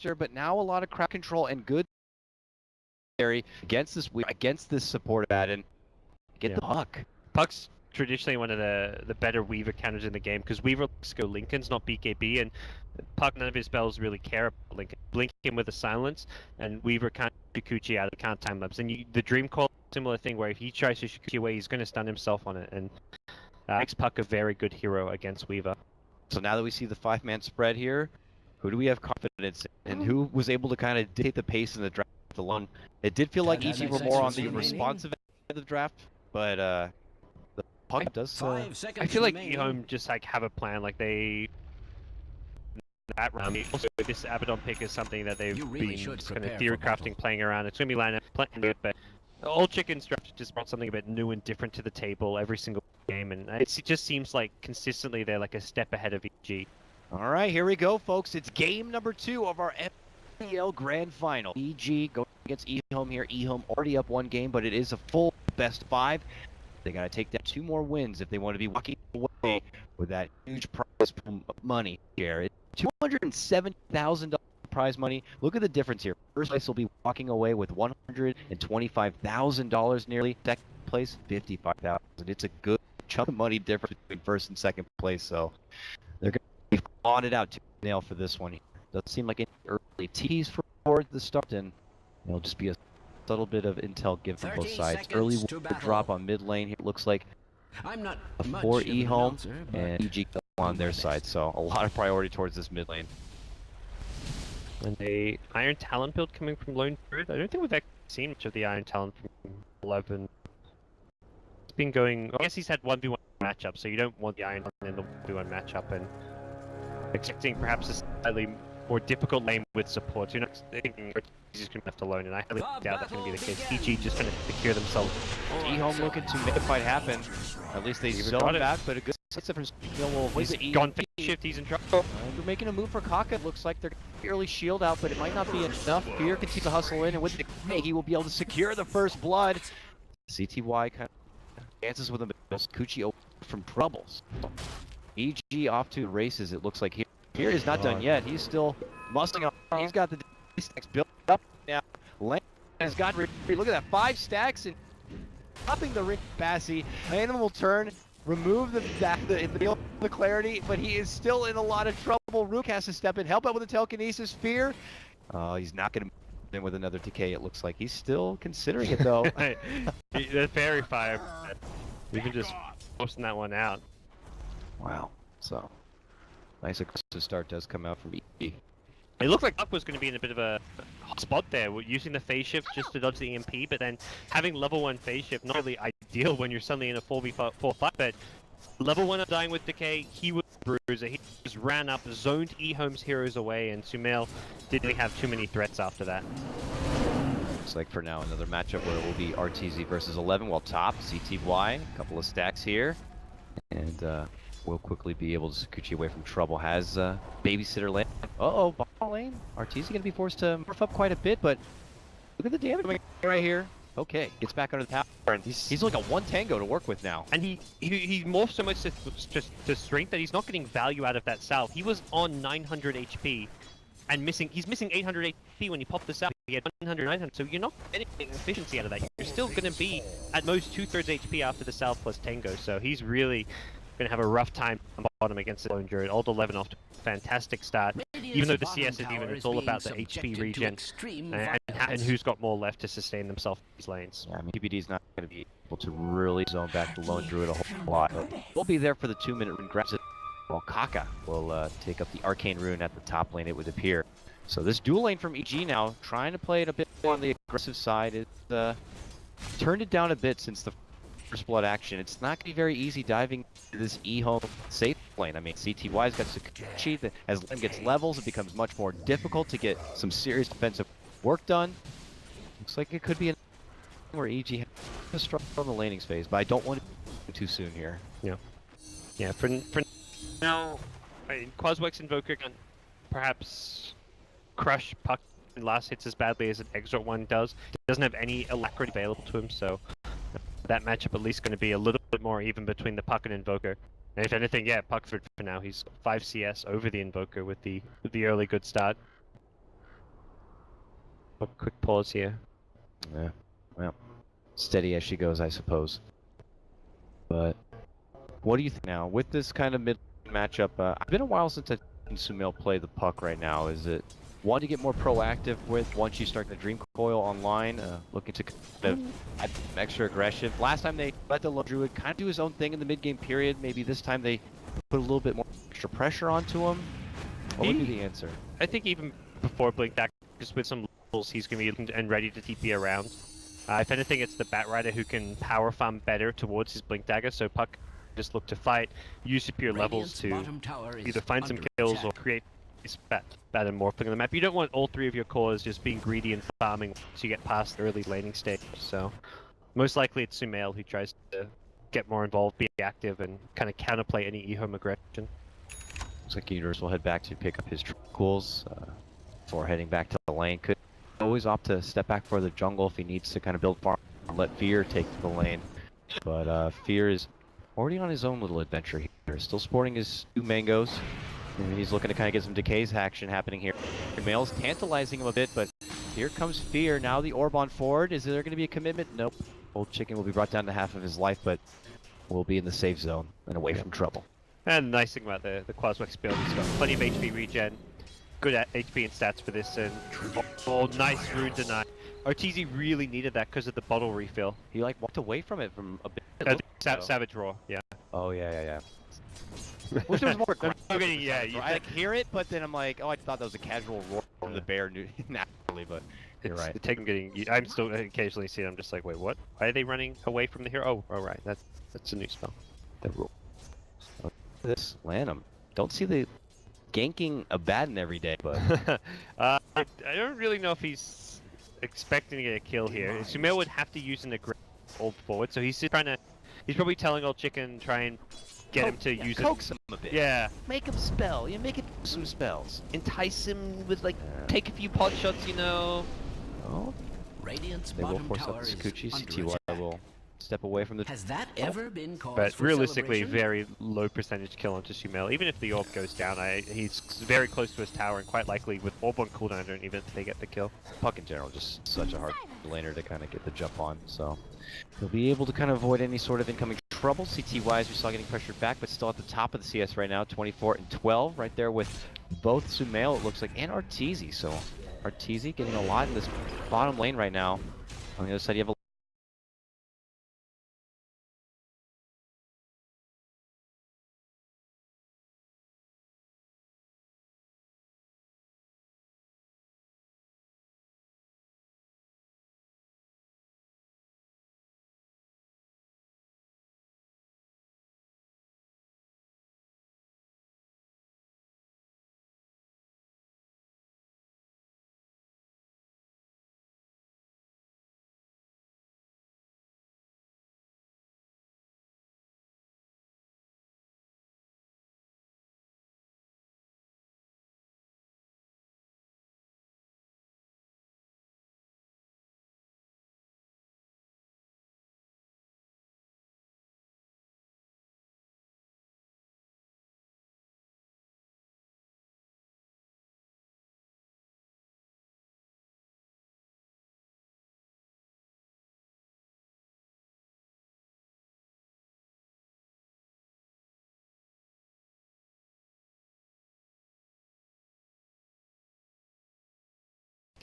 faster, but now a lot of crowd control and good against this support bat and get the puck. Puck's traditionally one of the better Weaver counters in the game because Weaver likes to go Lincolns, not BKB, and Puck, none of his spells really care about Lincoln. Blink him with a silence, and Weaver can't Shikuchi out, can't time lapse. And the Dream Call, similar thing where if he tries to Shikuchi away, he's going to stun himself on it, and makes Puck a very good hero against Weaver. So now that we see the 5-man spread here, who do we have confidence in, and who was able to kind of dictate the pace in the draft alone? It did feel like EG were more on the responsive end of the draft, but the Puck does. I feel like EHOME just like have a plan, like they. That round, also this Abaddon pick is something that they've been kind of theory crafting, playing around. It's going to be lined up, playing it, but All Chickens draft just brought something a bit new and different to the table every single game, and it just seems like consistently they're like a step ahead of EG. All right, here we go, folks. It's game number 2 of our FPL Grand Final. EG going against EHOME here. EHOME already up 1 game, but it is a full best 5. They got to take down 2 more wins if they want to be walking away with that huge prize money here. It's $270,000 prize money. Look at the difference here. First place will be walking away with $125,000 nearly. Second place, $55,000. It's a good chunk of money difference between first and second place. So they're going to be on it out to nail for this one. Doesn't seem like any early tease for the start, and it'll just be a subtle bit of intel given from both sides. Early drop on mid lane here. It looks like for EHOME and EG on their side, so a lot of priority towards this mid lane. And the Iron Talon build coming from Lone Druid. I don't think we've actually seen much of the Iron Talon from 11. It's been going. I guess he's had 1v1 matchup, so you don't want the Iron Talon in the 1v1 matchup, and expecting perhaps a slightly more difficult lane with support. You're not thinking he's just going to be left alone, and I highly doubt that's going to be the case. EG just going to secure themselves. EHOME looking to make the fight happen. At least they still got it back, but a good difference. He's gone phase shift, he's in trouble. They're making a move for Kaka. It looks like they're early shield out, but it might not be enough. Fear continues to hustle in, and with the he will be able to secure the first blood. CTY kind of dances with him. Kuchi from troubles. EG off to races, it looks like here. Here is not done yet. He's still muscling up. He's got the stacks built up now. Lane has got look at that, 5 stacks and popping the ring. Bassi. Landon will turn, remove the clarity, but he is still in a lot of trouble. Rook has to step in, help out with the telekinesis. Fear. Oh, he's not going to move in with another decay. It looks like he's still considering it though. The fairy fire. Even just posting that one out. Wow. So. Nice aggressive start does come out from EG. It looked like Puck was going to be in a bit of a hot spot there, using the phase shift just to dodge the EMP, but then having level 1 phase shift, not really ideal when you're suddenly in a 4v4 fight, but level 1 dying with decay, he was a bruiser, he just ran up, zoned EHOME's heroes away, and Sumail didn't really have too many threats after that. Looks like for now another matchup where it will be RTZ versus 11, while top, CTY, a couple of stacks here, and will quickly be able to Sakuchi away from trouble. Has babysitter lane. Uh-oh, ball lane. Arteezy going to be forced to morph up quite a bit, but look at the damage right here. Okay, gets back under the tower, and he's like a 1 tango to work with now. And he morphed so much to strength that he's not getting value out of that salve. He was on 900 HP and he's missing 800 HP when he popped this out. He had 100, 900, so you're not getting efficiency out of that. You're still going to be at most 2/3 HP after the salve plus tango, so he's really going to have a rough time on bottom against the Lone Druid. Old 11 off to a fantastic start. Even though the CS is even, it's all about the HP regen and who's got more left to sustain themselves in these lanes. Yeah, I mean, PBD is not going to be able to really zone back the Lone Druid a whole lot. We'll be there for the 2-minute rune, grabs it, while Kaka will take up the Arcane Rune at the top lane, it would appear. So this dual lane from EG now, trying to play it a bit more on the aggressive side, is turned it down a bit since the first blood action. It's not going to be very easy diving into this EHOME safe lane. I mean, CTY's got Sakuchi. As lane gets levels, it becomes much more difficult to get some serious defensive work done. Looks like it could be where EG has a struggle on the laning phase, but I don't want to do too soon here. Yeah. For now, Quaswex Invoker can perhaps crush Puck and last hits as badly as an Exort one does. He doesn't have any alacrity available to him, so that matchup at least going to be a little bit more even between the Puck and Invoker. And if anything, yeah, Puck for now, he's 5 CS over the Invoker with the early good start. A quick pause here. Yeah, well, steady as she goes, I suppose. But what do you think now with this kind of mid matchup? It's been a while since I've seen Sumail play the puck. Right now, is it one to get more proactive with once you start the Dream Coil online, looking to kind of add some extra aggression? Last time they let the low druid kind of do his own thing in the mid game period. Maybe this time they put a little bit more extra pressure onto him. What would be the answer? I think even before Blink Dagger, just with some levels, he's going to be and ready to TP around. If anything, it's the Bat Rider who can power farm better towards his Blink Dagger, so Puck just look to fight, use superior levels to either find some kills or create this bat and morphing on the map. You don't want all three of your cores just being greedy and farming once you get past the early laning stage, so most likely it's Sumail who tries to get more involved, be active, and kind of counterplay any EHOME aggression. Looks like Universe will head back to pick up his cools before heading back to the lane. Could always opt to step back for the jungle if he needs to kind of build farm and let Fear take the lane. But Fear is already on his own little adventure here, still sporting his 2 mangoes. And he's looking to kind of get some decays action happening here. Mail's tantalizing him a bit, but here comes Fear. Now the orb on forward. Is there going to be a commitment? Nope. Old Chicken will be brought down to half of his life, but will be in the safe zone and away from trouble. And the nice thing about the Quaswex build, he's got plenty of HP regen, good at HP and stats for this, and nice rune deny. Arteezy really needed that because of the bottle refill. He like walked away from it from a bit. Savage Roar, yeah. Oh yeah. Wish there was more. Yeah, you I like hear it, but then I'm like, oh, I thought that was a casual roar from the bear naturally, but you're right. The Taken getting. I'm still occasionally seeing. I'm just like, wait, what? Why are they running away from the hero? Oh, right. That's a new spell. The rule. This Lanham. Don't see the ganking Abaddon every day, but I don't really know if he's expecting to get a kill here. Sumail would have to use an aggressive hold forward, so he's trying to. He's probably telling Old Chicken try and get him to use coax him a bit. Yeah. Make him spell. You make it some spells. Entice him with like take a few pot shots, you know. Oh. Radiant's They will bottom force up tower the is Sakuchi. under CTY attack. will step away from the. Has that ever been cause But for realistically, celebration? very low percentage kill onto Sumail. Even if the orb goes down, he's very close to his tower, and quite likely with orb on cooldown, I don't even think they get the kill. Puck in general, just such a hard laner to kind of get the jump on, so he'll be able to kind of avoid any sort of incoming trouble. CTY, as we saw, getting pressured back, but still at the top of the CS right now, 24 and 12, right there with both Sumail, it looks like, and Arteezy. So Arteezy getting a lot in this bottom lane right now. On the other side, you have a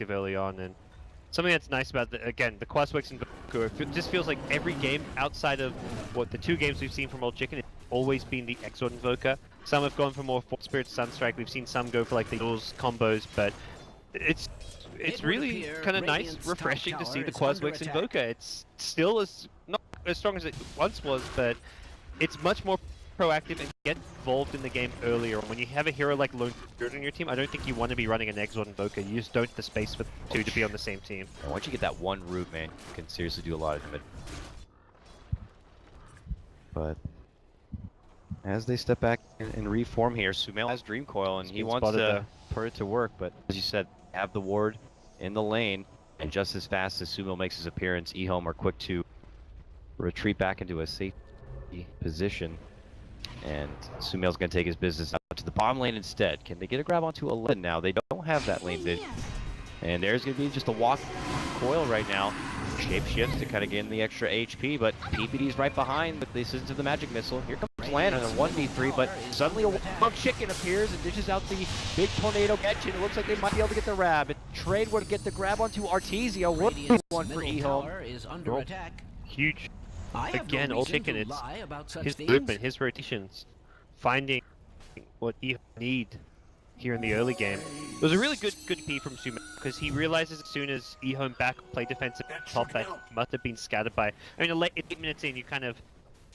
Early on, and something that's nice about the Quaswex Invoker, it just feels like every game outside of what the 2 games we've seen from Old Chicken, it's always been the Exort Invoker. Some have gone for more Force Spirit Sunstrike. We've seen some go for like the duels combos, but it's really kind of nice, refreshing to see the Quaswex Invoker. It's still not as strong as it once was, but it's much more proactive and get involved in the game earlier. When you have a hero like Lone Spirit on your team, I don't think you want to be running an Exort Invoker. You just don't have the space for the 2 to be on the same team. and once you get that one root, man, you can seriously do a lot of damage. But as they step back and reform here, Sumail has Dream Coil, and he wants to put it to work, but as you said, have the ward in the lane, and just as fast as Sumail makes his appearance, EHOME are quick to retreat back into a safe position, and Sumail's going to take his business out to the bottom lane instead. Can they get a grab onto 11 now? They don't have that lane vid. And there's going to be just a walk coil right now. Shape shifts to kind of gain the extra HP, but PPD's right behind. But this isn't the magic missile. Here comes Lan on a 1v3, but suddenly a Bug Chicken appears and dishes out the big tornado catch, and it looks like they might be able to get the grab. Trade would get the grab onto Artesia. What one for EHOME? Huge. Again, Old Chicken, it's his movement, his rotations, finding what EHOME need here in the early game. It was a really good P from Sumo because he realizes as soon as EHOME back play defensive top that he must have been scattered by. I mean, 8 minutes in, you kind of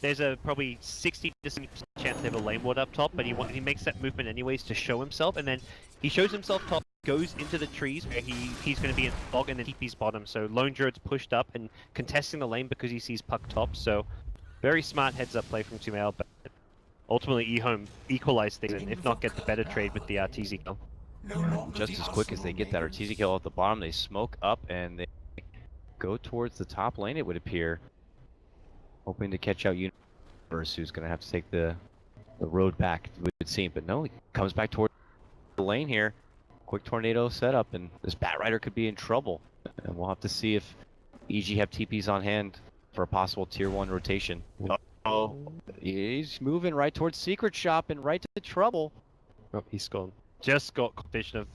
there's a probably 60 to 70% chance they have a lane ward up top, but he makes that movement anyways to show himself, and then he shows himself top, goes into the trees where he's going to be in fog, and then TP's bottom. So Lone Druid's pushed up and contesting the lane because he sees puck top. So very smart heads up play from Sumail, but ultimately EHOME equalize things, and if not get the better trade with the Artesia kill. Just as quick as they get that Artesia kill at the bottom, they smoke up and they go towards the top lane, it would appear. Hoping to catch out Universe, who's going to have to take the road back, it would seem. But no, he comes back towards the lane here. Quick tornado setup, and this Bat Rider could be in trouble. And we'll have to see if EG have TPs on hand for a possible tier 1 rotation. Oh, he's moving right towards Secret Shop and right to trouble. Oh, he's gone. Just got vision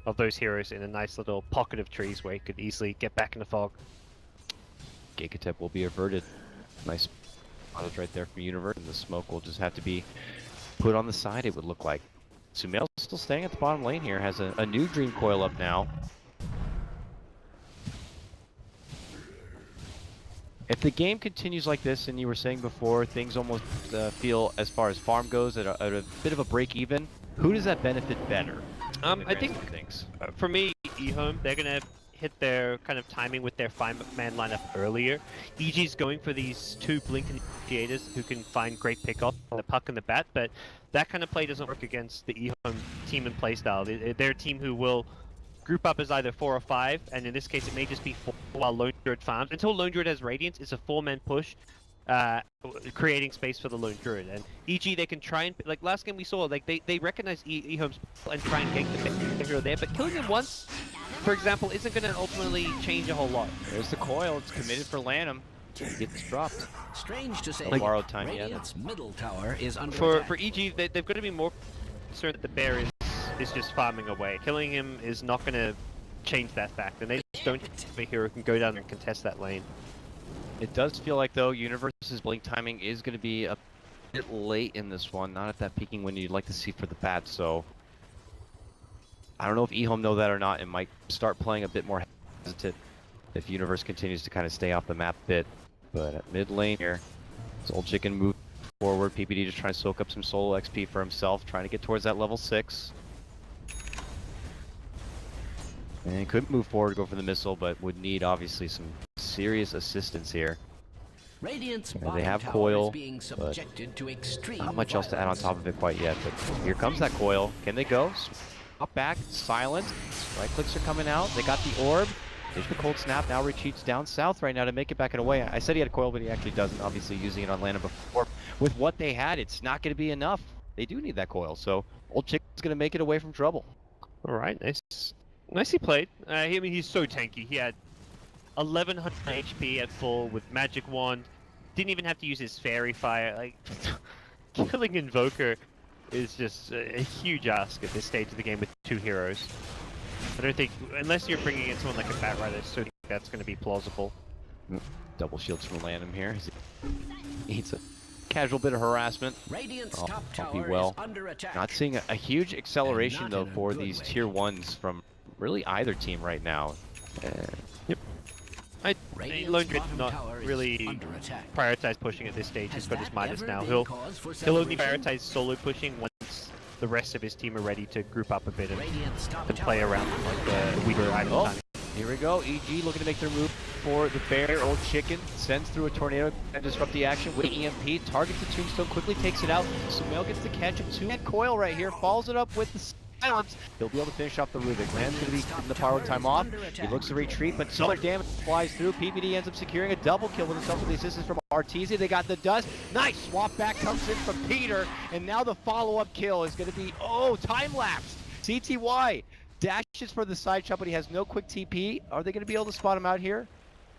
of those heroes in a nice little pocket of trees where he could easily get back in the fog. Gigatep will be averted. Nice spotted right there from Universe, and the smoke will just have to be put on the side, it would look like. Sumail still staying at the bottom lane here, has a new Dream Coil up now. If the game continues like this, and you were saying before, things almost feel, as far as farm goes, at a bit of a break even, who does that benefit better? I think, for me, EHOME, they're going to hit their kind of timing with their 5-man lineup earlier. EG's going for these 2 blink initiators who can find great pickoff on the puck and the bat, but that kind of play doesn't work against the EHOME team and playstyle. They're a team who will group up as either 4 or 5, and in this case it may just be 4 while Lone Druid farms. Until Lone Druid has Radiance, it's a 4-man push, creating space for the Lone Druid. And EG, they can try and, like last game we saw, like they recognize EHOME's and try and gank the hero there, but killing him once, for example, isn't going to ultimately change a whole lot. There's the coil, it's committed for Lanham. Get this dropped. Strange to say, borrowed time, Radiant's middle tower is under for attack. EG, they've got to be more concerned that the bear is just farming away. Killing him is not going to change that fact, and they just don't have a hero who can go down and contest that lane. It does feel like, though, Universe's blink timing is going to be a bit late in this one, not at that peaking when you'd like to see for the bat, so I don't know if EHOME know that or not, and might start playing a bit more hesitant if Universe continues to kind of stay off the map a bit. But at mid lane here, this Old Chicken move forward, PPD just trying to soak up some solo XP for himself, trying to get towards that level 6. And he could move forward, go for the missile, but would need obviously some serious assistance here. They have coil, but not much else to add on top of it quite yet. But here comes that coil. Can they go? Up back, silent. Right clicks are coming out. They got the orb. There's the cold snap. Now retreats down south right now to make it back and away. I said he had coil, but he actually doesn't. Obviously using it on Lana before. With what they had, it's not going to be enough. They do need that coil. So Old Chicken's going to make it away from trouble. All right, nice. Nicely played. I mean, he's so tanky. He had 1100 HP at full with Magic Wand. Didn't even have to use his Fairy Fire. Like, killing Invoker is just a huge ask at this stage of the game with 2 heroes. I don't think, unless you're bringing in someone like a Bat Rider, so that's going to be plausible. Double shields from Lanham here. Needs a casual bit of harassment. I'll be well. Not seeing a huge acceleration though for these tier 1s from really either team right now. Yep. Lone Druid did not really prioritize pushing at this stage. He's got his Midas now. He'll only prioritize solo pushing once the rest of his team are ready to group up a bit and play around like the weaker idle time. Here we go. EG looking to make their move for the bear. Old Chicken sends through a tornado and disrupt the action with EMP. Targets the tombstone, quickly takes it out. Sumail gets the catch of 2. That coil right here, follows it up with the silence. He'll be able to finish off the Rubik. Land's going to be getting the power time off. He looks to retreat, but so much damage flies through. PPD ends up securing a double kill with himself with the assistance from Artesia. They got the dust. Nice swap back comes in from Peter, and now the follow-up kill is going to be, time lapse. CTY dashes for the side shot, but he has no quick TP. Are they going to be able to spot him out here?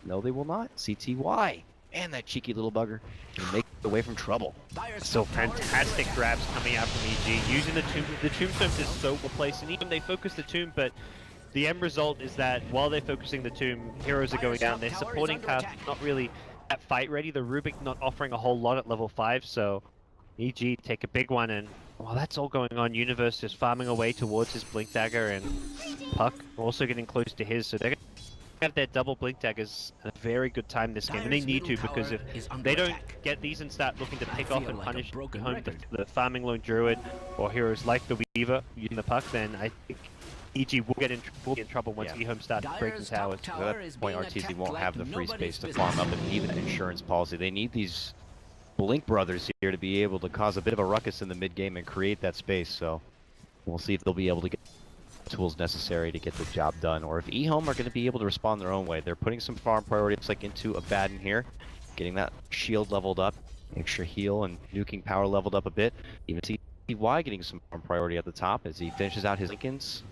No, they will not. CTY. And that cheeky little bugger can make it away from trouble. So fantastic grabs coming out from EG. Using the tomb. The tombstone is so well placed, and even they focus the tomb, but the end result is that while they're focusing the tomb, heroes are going down. They're supporting cast, not really at fight ready. The Rubik not offering a whole lot at level 5, so EG take a big one, and while that's all going on, Universe is farming away towards his Blink Dagger, and Puck also getting close to his, so they're going to have their double Blink Daggers at a very good time this game, and they need to, because if they don't get these and start looking to pick off and punish home the farming lone druid or heroes like the Weaver using the Puck, then I think EG will get in trouble once EHOME starts breaking towers. At that point, RTZ won't have the free space to farm up and need that insurance policy. They need these Blink brothers here to be able to cause a bit of a ruckus in the mid game and create that space, so we'll see if they'll be able to get tools necessary to get the job done, or if EHOME are going to be able to respond their own way. They're putting some farm priority, looks like, into Abaddon here, getting that shield leveled up, extra heal and nuking power leveled up a bit. Even CY getting some farm priority at the top as he finishes out his Lincolns,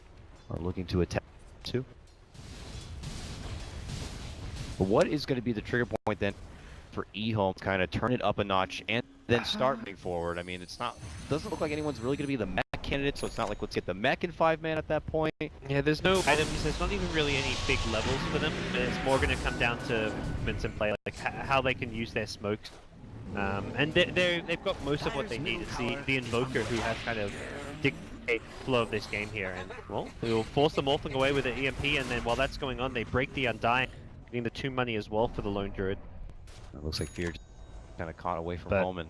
are looking to attack too. But what is going to be the trigger point then for EHOME to kind of turn it up a notch and then start moving forward? I mean, doesn't look like anyone's really going to be the mech candidate, so it's not like let's get the mech in 5-man at that point. Yeah, there's no items, there's not even really any big levels for them. It's more going to come down to movements and play, like how they can use their smokes. And they've got most of what they need. It's the Invoker who has kind of dictated the flow of this game here, and well, we'll force the Morphling away with the EMP, and then while that's going on, they break the Undying, getting the tomb money as well for the lone druid. It looks like Fear kind of caught away from home, and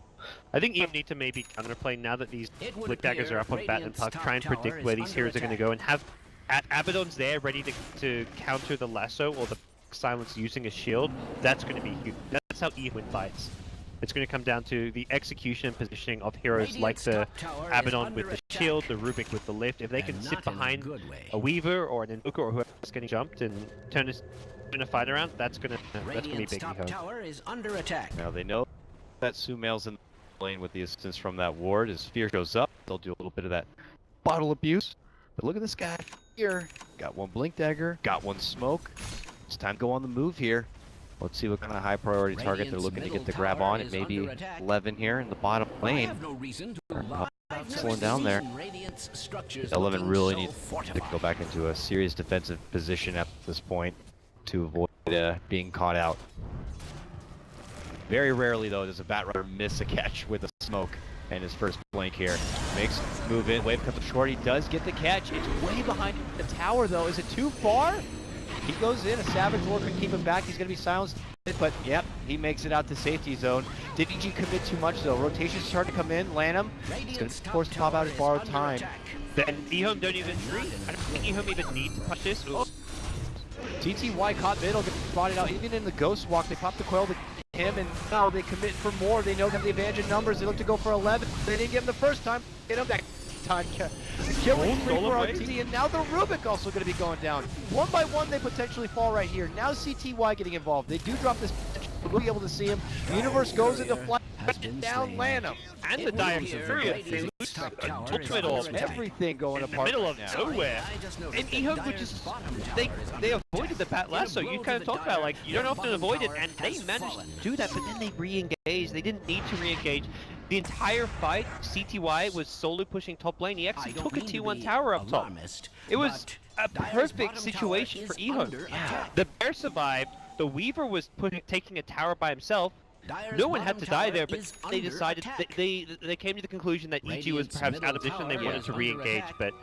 I think you need to maybe counterplay now that these Blink Daggers are up on Bat and Puck. Try and predict where these heroes are going to go, and have Abaddon's there ready to counter the lasso or the silence using a shield. That's going to be huge. That's how EHOME fights. It's going to come down to the execution and positioning of heroes like the Abaddon with the shield, the Rubik with the lift. If they can sit behind a Weaver or an Invoker or whoever's getting jumped and turn a fight around, that's gonna be big. Tower is under attack. Now they know that Sumail's in the lane with the assistance from that ward. As Fear goes up, they'll do a little bit of that bottle abuse. But look at this guy here. Got one Blink Dagger, got one smoke. It's time to go on the move here. Let's see what kind of high priority target they're looking to get the grab on. It may be 11 here in the bottom lane. Slowing down there. 11 really needs to go back into a serious defensive position at this point to avoid being caught out. Very rarely, though, does a Batrider miss a catch with a smoke and his first blink here. Makes move in, wave comes up short, he does get the catch. It's way behind the tower, though. Is it too far? He goes in, a Savage Lord could keep him back, he's going to be silenced, but yep, he makes it out to safety zone. Did EG commit too much, though? Rotation's starting to come in, land him. He's going to be forced to pop out his borrowed time. Then EHOME don't even treat. I don't think EHOME even need to push this. Oh. TTY caught middle, gets spotted out. Even in the Ghost Walk, they pop the coil to him, and now they commit for more. They know they have the advantage in numbers. They look to go for 11. They didn't get him the first time. Get him that time. Killing free for RTZ, and now the Rubik also going to be going down. One by one, they potentially fall right here. Now CTY getting involved. They do drop this. We'll be able to see him. Universe goes into flight. Down, land him. And the Dire Fury. They lose ultimate orb. Everything going apart. In the middle of nowhere. And EHOME would just, they avoided the Bat Lasso. You kind of talked about, like, you don't often avoid it, and they managed to do that, but then they re-engaged. They didn't need to re-engage. The entire fight, CTY was solo pushing top lane. He actually took a T1 tower up top. It was a perfect situation for EHOME. Yeah. The Bear survived. The Weaver was taking a tower by himself. No one had to die there, but they decided they came to the conclusion that EG was perhaps out of position. They wanted to re-engage, but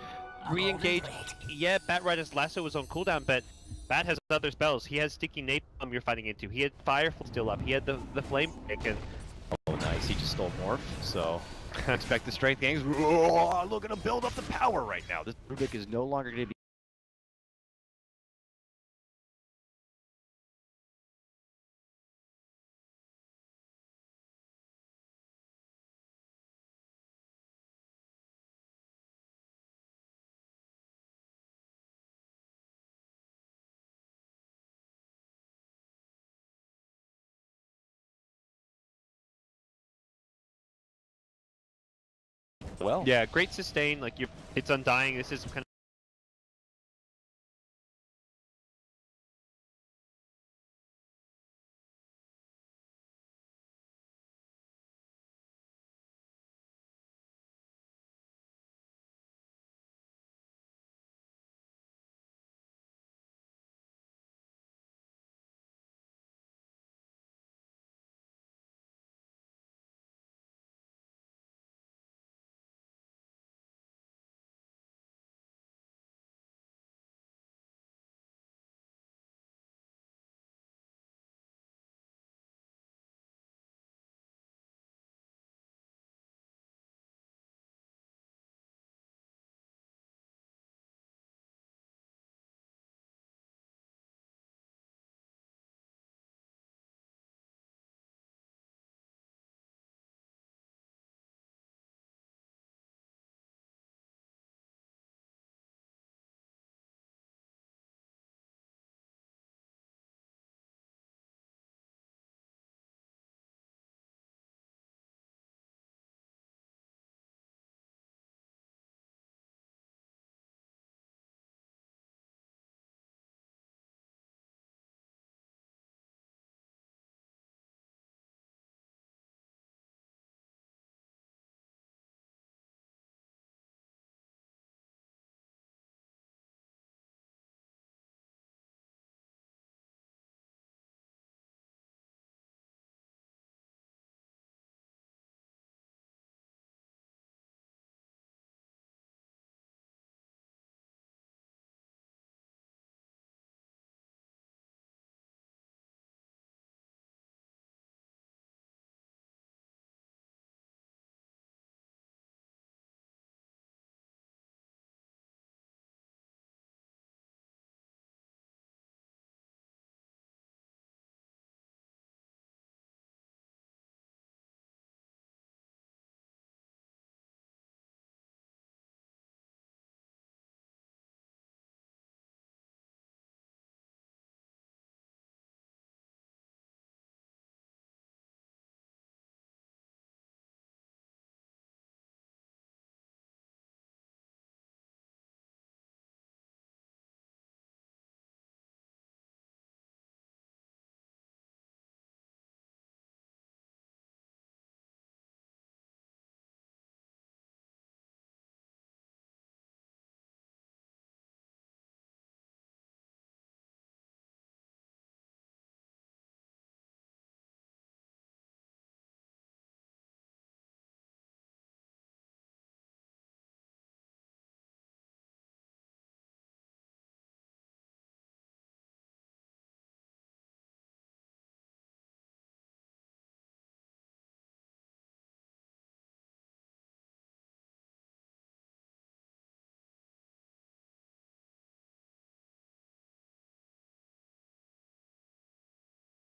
re-engage. Yeah, Batrider's lasso was on cooldown, but Bat has other spells. He has sticky napalm you're fighting into. He had Firefall still up. He had the flame pick, and oh nice, he just stole Morph. So expect the strength gangs. Oh, look at him build up the power right now. This Rubik is no longer going to be. Well, yeah, great sustain. Like it's Undying. This is kind of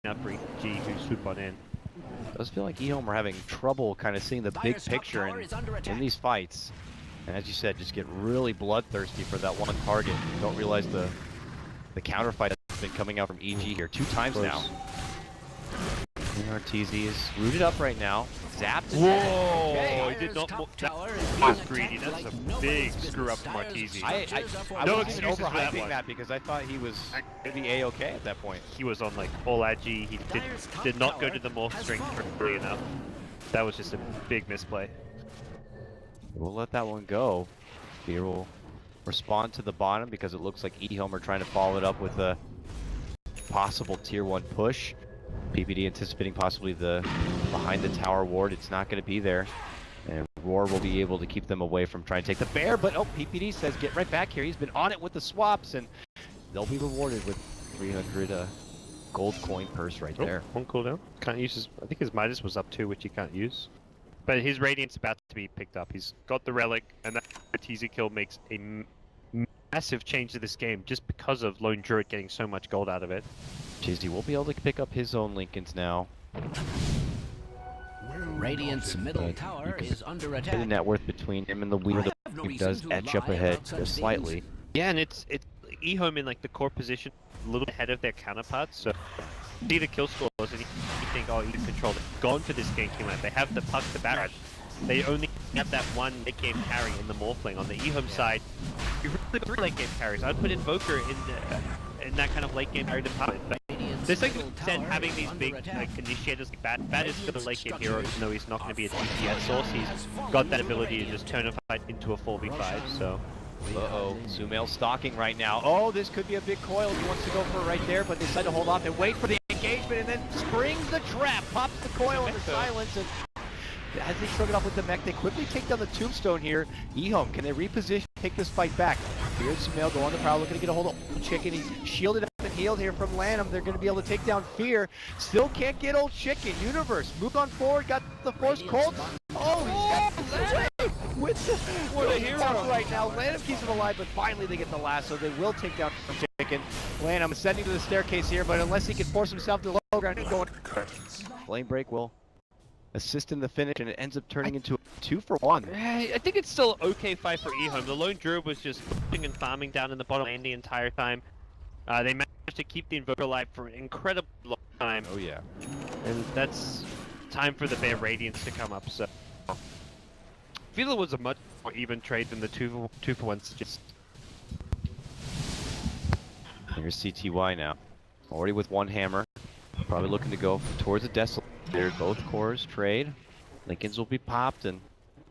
out for EG who swoop on in. It does feel like EHOME are having trouble kind of seeing the big Dire's top picture tower is under in attack. these fights. And as you said, just get really bloodthirsty for that one target. Don't realize the counterfight that's been coming out from EG here 2 times now. RTZ is rooted up right now. Zapped. Whoa! Okay. He did not. Top That tower is was being greedy. attacked That's like a nobody's big business. screw up from Dire's Martese. I structures are for I No wasn't even excuses for that overhyping one. that because I thought he was going to be A-okay at that point. He was on like all agi. He Dire's top did not go tower to the morph has string fallen. early enough. That was just a big misplay. We'll let that one go. Fear will respond to the bottom because it looks like EHOME are trying to follow it up with a possible tier 1 push. PPD anticipating possibly the behind the tower ward. It's not going to be there. And Roar will be able to keep them away from trying to take the bear. But oh, PPD says get right back here. He's been on it with the swaps and they'll be rewarded with 300 gold coin purse right there. One cooldown. Can't use his. I think his Midas was up too, which he can't use. But his Radiant's about to be picked up. He's got the relic, and that teaser kill makes a massive change to this game just because of Lone Druid getting so much gold out of it. Jizzy will be able to pick up his own Lincolns now. Radiant's middle Okay, tower you can is under The attack. net worth between him and the Weaver. I have no He reason does to etch up lie ahead about such just things. slightly. Yeah, and it's EHOME in like the core position, a little ahead of their counterparts. So see the kill scores, and you think, oh, you can control it. Gone for this ganking lane. They have the puck to Barrett. They only have that one late game carry in the morph lane. On the EHOME side, you really got 3 late game carries. I'd put Invoker in that kind of late game carry department. But Radiant's there's like middle said, tower having is these under big attack. like initiators like that. Bat is still a late game hero, even though he's not going to be a Our DPS source. He's got that ability to just turn a fight into a 4v5. So Uh-oh, Sumail stalking right now. Oh, this could be a big coil. He wants to go for it right there, but they decide to hold off and wait for the engagement and then springs the trap, pops the coil into silence, and as they shrug it off with the mech, they quickly take down the tombstone here. EHOME, can they reposition, take this fight back? Here's Sumail go on the prowl, looking to get a hold of Old Chicken. He's shielded up and healed here from Lanham. They're going to be able to take down Fear. Still can't get Old Chicken. Universe, move on forward, got the Force Colt. Oh, he's got Lanham with the What a hero. right now. Lanham keeps him alive, but finally they get the last, so they will take down Chicken. Lanham ascending to the staircase here, but unless he can force himself to the low ground, he's going. Flame Break will assist in the finish, and it ends up turning into a 2-for-1. I think it's still an okay fight for EHOME. The Lone Druid was just pushing and farming down in the bottom lane the entire time. They managed to keep the Invoker alive for an incredibly long time. Oh yeah. And that's time for the Bear Radiance to come up, so I feel it was a much more even trade than the 2-for-1 suggests. Here's CTY now. Already with one hammer. Probably looking to go towards the Desolate. There, both cores trade. Lincolns will be popped, and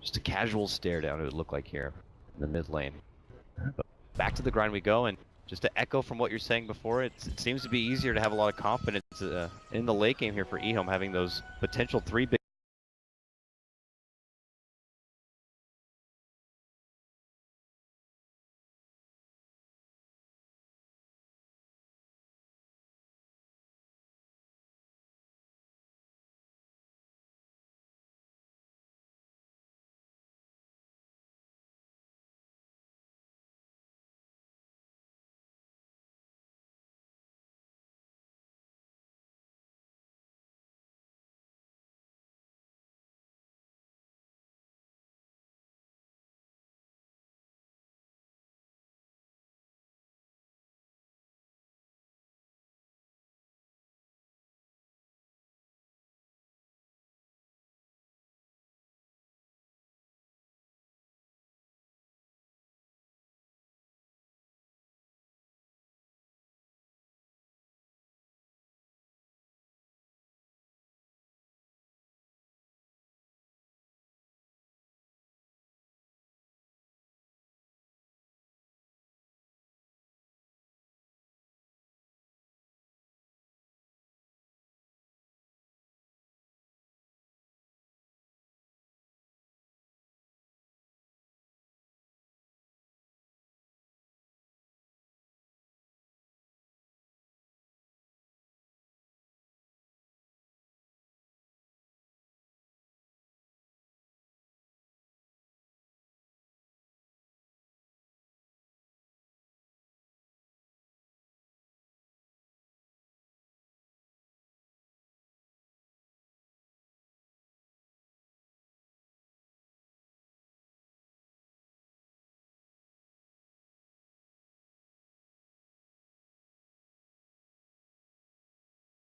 just a casual stare down it would look like here in the mid lane. But back to the grind we go, and just to echo from what you're saying before, it seems to be easier to have a lot of confidence in the late game here for EHOME, having those potential 3 big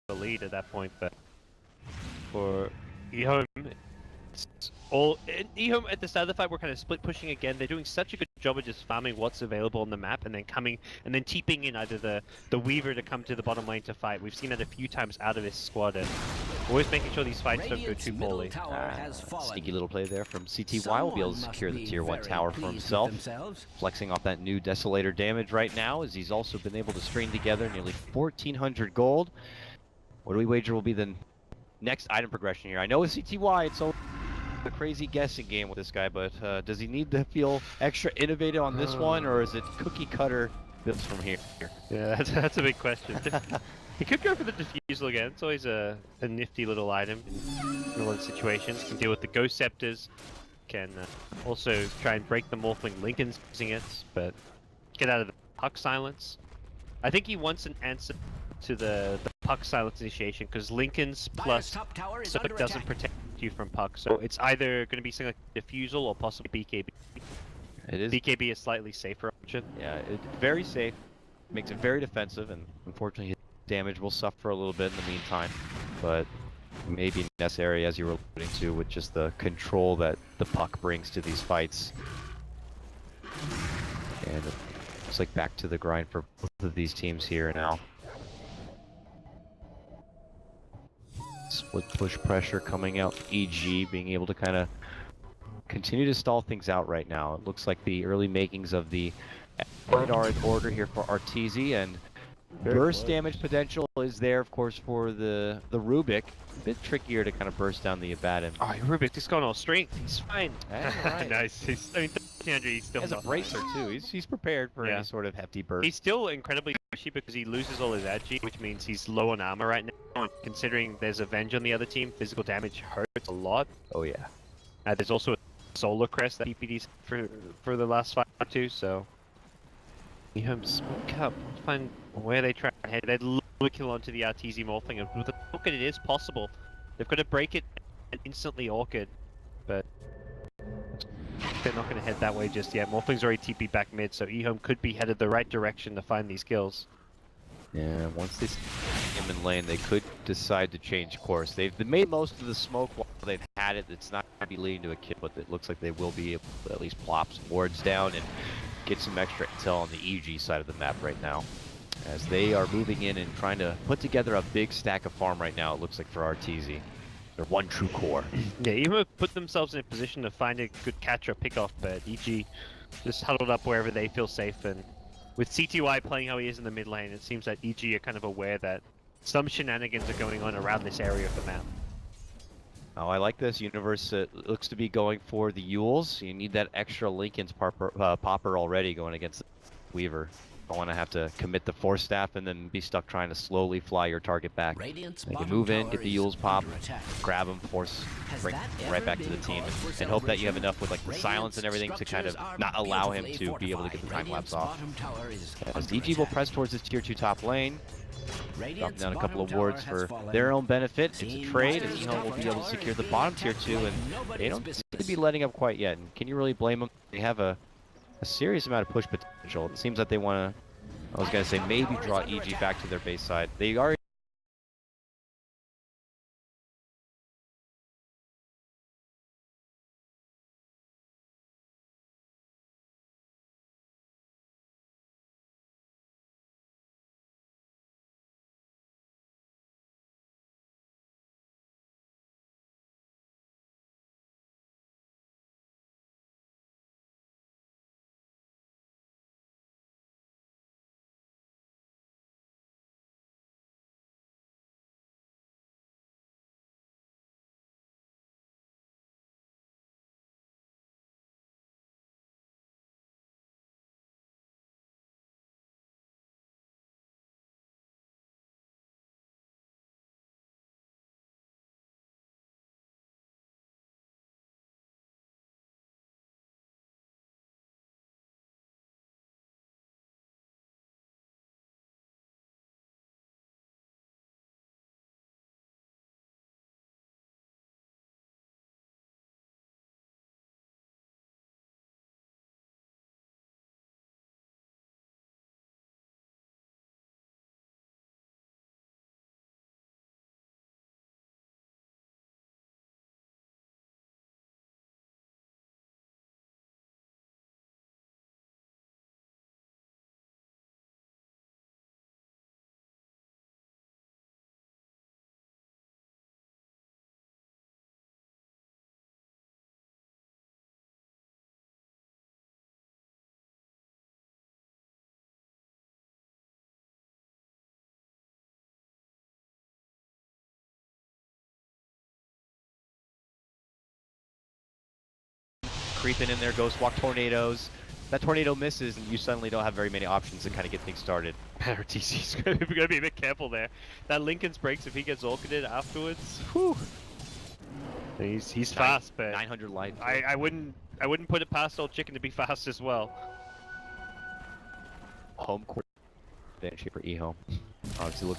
the lead at that point, but for EHOME, it's all EHOME at the start of the fight were kind of split pushing again. They're doing such a good job of just farming what's available on the map and then TPing in either the Weaver to come to the bottom lane to fight. We've seen that a few times out of this squad, and always making sure these fights don't go too poorly. Sneaky little play there from CTY. Will be able to secure the tier 1 tower for himself. Flexing off that new Desolator damage right now, as he's also been able to string together nearly 1,400 gold. What do we wager will be the next item progression here? I know with CTY it's a crazy guessing game with this guy, but does he need to feel extra innovative on this one, or is it cookie cutter builds from here? Yeah, that's a big question. He could go for the Diffusal again. It's always a nifty little item in a lot of situations. Can deal with the Ghost Scepters. Can also try and break the Morphling Lincoln's using it, but get out of the Puck Silence. I think he wants an answer to the Puck Silence initiation, because Lincoln's plus so it doesn't protect you from Puck. So it's either going to be something like Diffusal or possibly BKB. It is. BKB is slightly safer option. Yeah, it's very safe. Makes it very defensive, and unfortunately his damage will suffer a little bit in the meantime. But maybe necessary, as you were alluding to, with just the control that the Puck brings to these fights. And it looks like back to the grind for both of these teams here now. Split push pressure coming out. EG being able to kind of continue to stall things out right now. It looks like the early makings of the Ed are in order here for Arteezy, and burst damage potential is there, of course, for the Rubik. A bit trickier to kind of burst down the Abaddon. Oh, Rubik, he's got all strength. He's fine. Right. Nice. I mean, 1300, he's still He has a bracer too. He's prepared for any sort of hefty burst. He's still incredibly pushy because he loses all his agi, which means he's low on armor right now. And considering there's Avenge on the other team, physical damage hurts a lot. Oh yeah. There's also a Solar Crest that PPD's for the last fight or two, so EHOME smoke up. Find where they try and head. They'd love to kill onto the Arteezy Morphling, and with the Orchid it is possible. They've got to break it and instantly Orchid, but they're not going to head that way just yet. Morphling's already TP back mid, so EHOME could be headed the right direction to find these kills. Yeah, once they see him in lane, they could decide to change course. They've made most of the smoke while they've had it. It's not going to be leading to a kill, but it looks like they will be able to at least plop some wards down and get some extra intel on the EG side of the map right now, as they are moving in and trying to put together a big stack of farm right now, it looks like, for Arteezy. They're one true core. Yeah, EHOME put themselves in a position to find a good catch or pick off, but EG just huddled up wherever they feel safe, and with CTY playing how he is in the mid lane, it seems that EG are kind of aware that some shenanigans are going on around this area of the map. Oh, I like this. Universe looks to be going for the Yules. You need that extra Lincoln's popper already going against the Weaver. Don't want to have to commit the Force Staff and then be stuck trying to slowly fly your target back. They can move in, get the Yules pop, grab him, force, bring right back to the team, and hope that you have enough with like the silence and everything to kind of not allow him to be able to get the time lapse off. As DG will press towards this tier 2 top lane, dropping down a couple of wards for their own benefit. It's a trade, and EHOME will be able to secure the bottom tier 2, and they don't seem to be letting up quite yet. And can you really blame them? They have a serious amount of push potential. It seems that they want to, I was going to say, maybe draw EG back to their base side. They are creeping in there, Ghost Walk tornadoes. That tornado misses, and you suddenly don't have very many options to kind of get things started. RTC's going to be a bit careful there. That Lincoln's breaks, if he gets orchided afterwards, whew. He's fast, but 900 life. I wouldn't put it past old Chicken to be fast as well. Home court advantage here for EHOME. Obviously, look.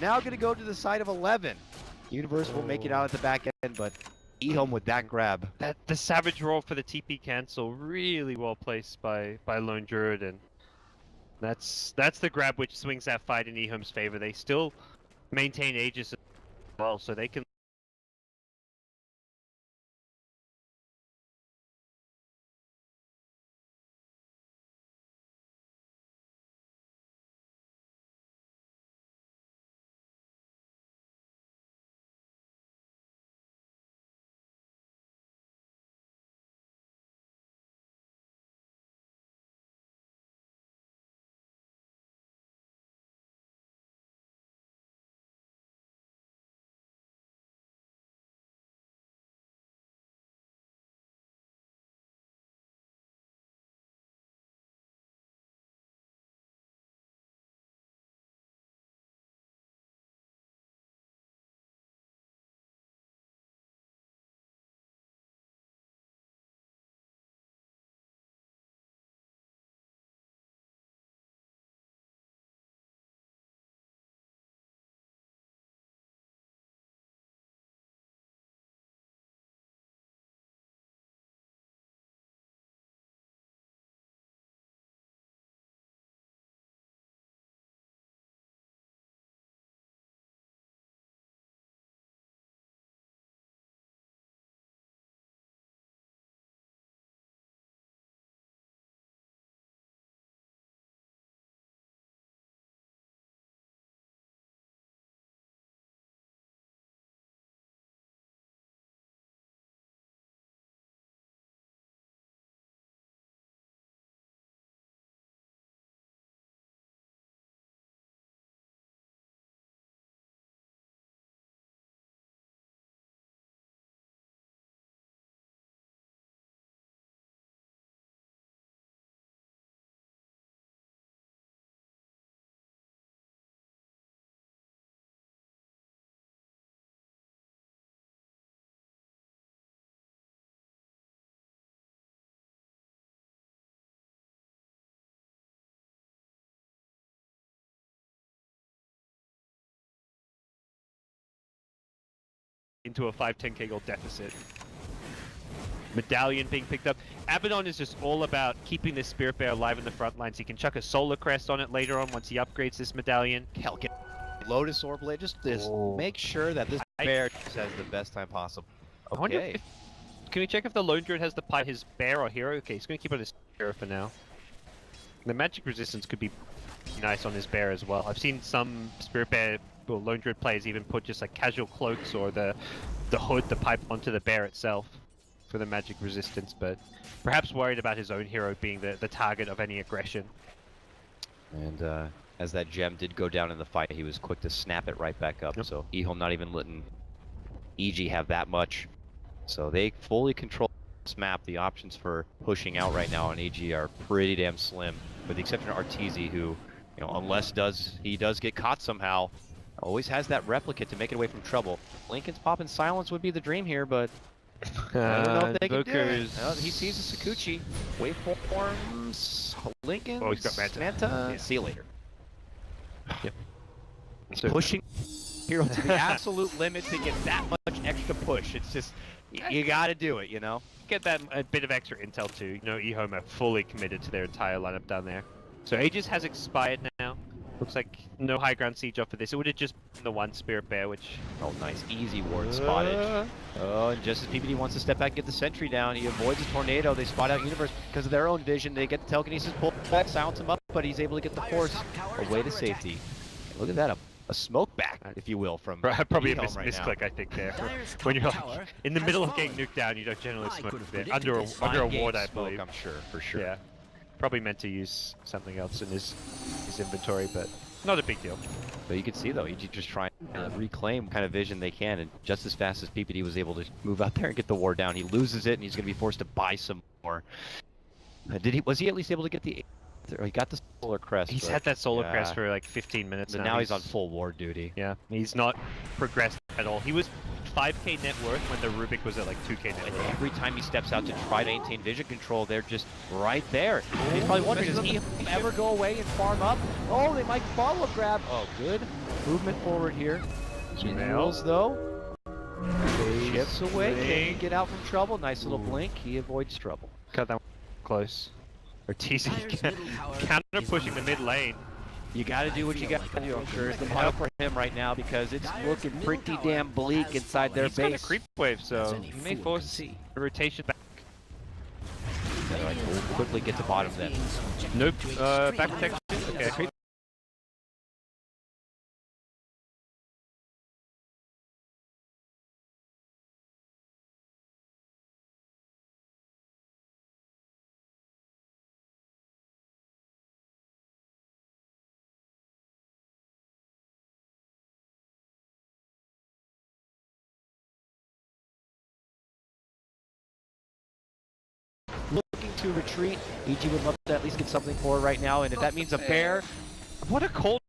Now going to go to the side of 11. Universe will make it out at the back end, but EHOME with that grab. The Savage Roar for the TP cancel, really well placed by Lone Druid, and that's the grab which swings that fight in EHOME's favor. They still maintain Aegis as well, so they can into a 5-10k gold deficit. Medallion being picked up. Abaddon is just all about keeping this Spirit Bear alive in the front lines. He can chuck a Solar Crest on it later on once he upgrades this medallion. Hell, get Lotus Orb Blade. Just this. Make sure that this bear has the best time possible. I wonder Okay. if can we check if the Lone Druid has the pipe his bear or hero? Okay, he's gonna keep on his hero for now. The magic resistance could be nice on his bear as well. I've seen some Spirit Bear or Lone Druid players even put just like casual cloaks or the hood, the pipe onto the bear itself for the magic resistance, but perhaps worried about his own hero being the target of any aggression. And as that gem did go down in the fight, he was quick to snap it right back up. Yep. So EHOME not even letting EG have that much. So they fully control this map. The options for pushing out right now on EG are pretty damn slim, with the exception of Arteezy, who, you know, unless he does get caught somehow, always has that replicate to make it away from trouble. Lincoln's popping silence would be the dream here, but I don't know if they can do it. Well, he sees a Sakuchi. Waveforms, Lincoln, Oh, he's got Manta. Yeah. See you later. Yep. So pushing hero to the absolute limit to get that much extra push. It's just, you gotta do it, you know? Get that a bit of extra intel too. You know, EHOME are fully committed to their entire lineup down there. So Aegis has expired now. Looks like no high ground siege off for this. It would have just been the one Spirit Bear, which... Oh, nice. Easy ward spottage. Oh, and just as PPD wants to step back and get the sentry down, he avoids a tornado. They spot out Universe because of their own vision. They get the telekinesis pull back, silence him up, but he's able to get the force away to safety. Look at that, a smoke back, if you will, from probably a EHOME right misclick, I think, there. When you're like, in the middle of getting nuked down, you don't generally smoke there. Under a ward, I believe. I'm sure, for sure. Yeah. Probably meant to use something else in his inventory, but not a big deal. But you can see, though, EG just trying to reclaim kind of vision they can, and just as fast as PPD was able to move out there and get the ward down, he loses it, and he's going to be forced to buy some more. Was he at least able to get the... He got the Solar Crest. He's had that Solar Crest for like 15 minutes now. Now he's on full ward duty. Yeah, he's not progressed at all. He was 5k net worth when the Rubik was at like 2k net worth. And every time he steps out to try to maintain vision control, they're just right there. And he's probably wondering, does he ever go away and farm up? Oh, they might follow grab. Oh, good movement forward here. Minerals, though. Chips away. Can he get out from trouble? Nice little blink. He avoids trouble. Cut that one close. Arteezy counter pushing the mid lane. You gotta do what you gotta do, I'm sure. It's the model for him right now because it's looking pretty damn bleak inside their base. He's got a creep wave, so he may force a rotation back. We'll quickly get to bottom then. Nope. Back protection. Okay. Looking to retreat. EG would love to at least get something for it right now, and if that means a bear, What a cold.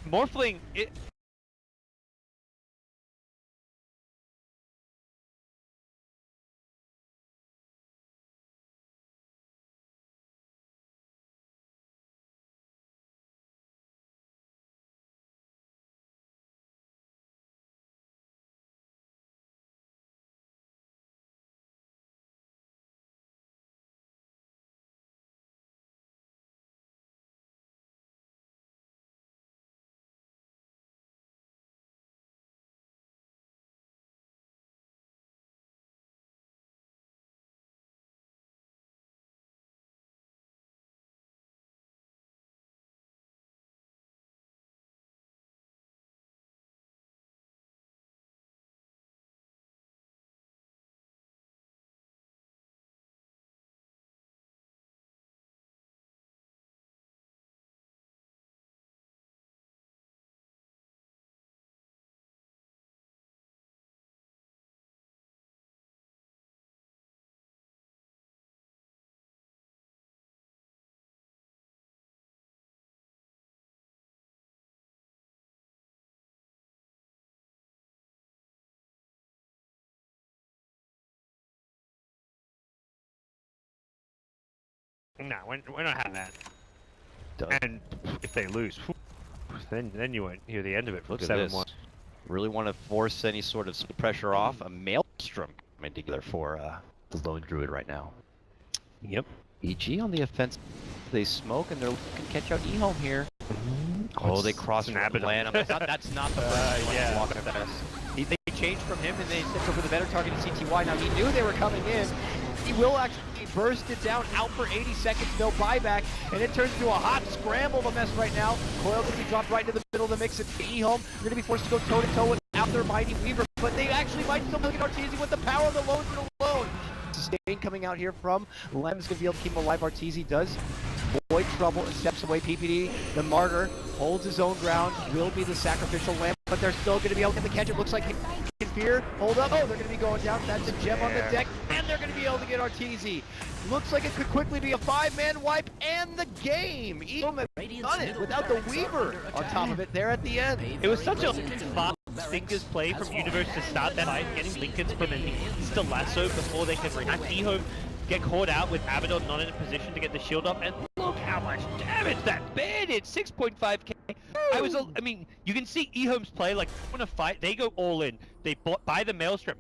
Morphling. No, we're not having that. And if they lose, then you won't hear the end of it. Look at this. Really want to force any sort of pressure off. A Maelstrom in particular for the Lone Druid right now. Yep. EG on the offense. They smoke and they're looking to catch out EHOME here. Oh, they cross an Abaddon. Abaddon. That's not the first yeah. walk of this. They changed from him and they sent over the better target to CTY. Now he knew they were coming in. He will actually burst it down, out for 80 seconds, no buyback, and it turns into a hot scramble of a mess right now. Coil gonna be dropped right into the middle of the mix. It's EHOME. They're gonna be forced to go toe-to-toe without their mighty Weaver, but they actually might still look at Arteezy with the power of the Lone alone. Sustain coming out here from Lem's gonna be able to keep him alive. Arteezy does avoid trouble and steps away. PPD, the martyr, holds his own ground, will be the sacrificial lamb, but they're still gonna be able to get the catch. It looks like Fear, hold up. Oh, they're going to be going down. That's a gem on the deck, and they're going to be able to get Arteezy. Looks like it could quickly be a 5-man wipe and the game. EHOME has done it without the Weaver on top of it there at the end. It was such a fast fingers play from Universe to start that fight, getting Lincoln's from an insta lasso before they can react. EHOME get caught out with Abaddon not in a position to get the shield up, and look how much damage that bear did. 6.5k. I mean, you can see EHOME's play, like, when a fight, they go all in. They buy the Maelstrom,